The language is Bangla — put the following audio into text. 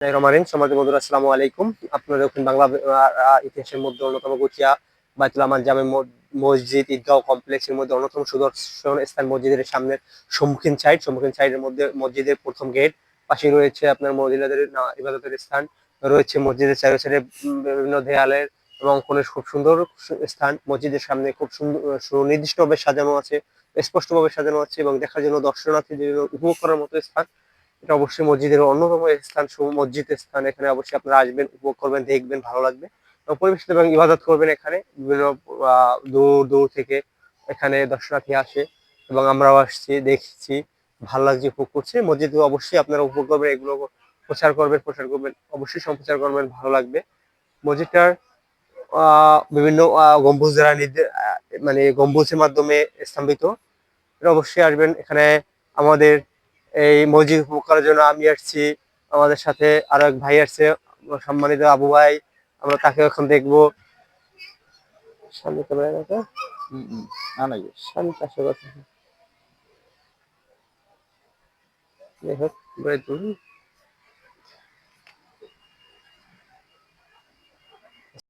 রহমানিন সমাজ বন্ধুরা আসসালামু আলাইকুম। আপনারা দক্ষিণ বাংলা ইতিহাসের মধ্যে অন্যতম গুচিয়া বাইতুল আমান জামে মসজিদ ঈদগাঁও কমপ্লেক্সের মধ্যে অন্যতম সুদর্শন স্থান মসজিদের সামনের সম্মুখীন সাইডের মধ্যে মসজিদের প্রথম গেট পাশে রয়েছে আপনার মহিলাদের ইবাদতের স্থান রয়েছে। মসজিদের চারি সাইডে বিভিন্ন দেয়ালের এবং অঙ্কনের খুব সুন্দর স্থান। মসজিদের সামনে খুব সুন্দর সুনির্দিষ্টভাবে সাজানো আছে, স্পষ্টভাবে সাজানো আছে এবং দেখার জন্য দর্শনার্থীদের উপভোগ করার মতো স্থান। এটা অবশ্যই মসজিদের অন্যতম স্থান, মসজিদ স্থান। এখানে অবশ্যই আপনারা আসবেন, উপভোগ করবেন, দেখবেন, ভালো লাগবে এবং পরিবেশ এবং ইবাদত করবেন। এখানে বিভিন্ন দূর দূর থেকে এখানে দর্শনার্থী আসে এবং আমরাও আসছি, দেখছি, ভালো লাগছে, উপভোগ করছি। মসজিদ অবশ্যই আপনারা উপভোগ করবেন, এগুলো প্রচার করবেন, অবশ্যই সম্প্রচার করবেন, ভালো লাগবে। মসজিদটার বিভিন্ন গম্বুজ দ্বারা মানে গম্বুজের মাধ্যমে স্থাপিত। এটা অবশ্যই আসবেন। এখানে আমাদের এই মসজিদ উপভোগ করার জন্য আমি আসছি, আমাদের সাথে আরো এক ভাই আসছে, সম্মানিত আবু ভাই। আমরা তাকে এখন দেখবো। সামনে ক্যামেরা রাখো। সামনে পাশে কথা। যাই হোক,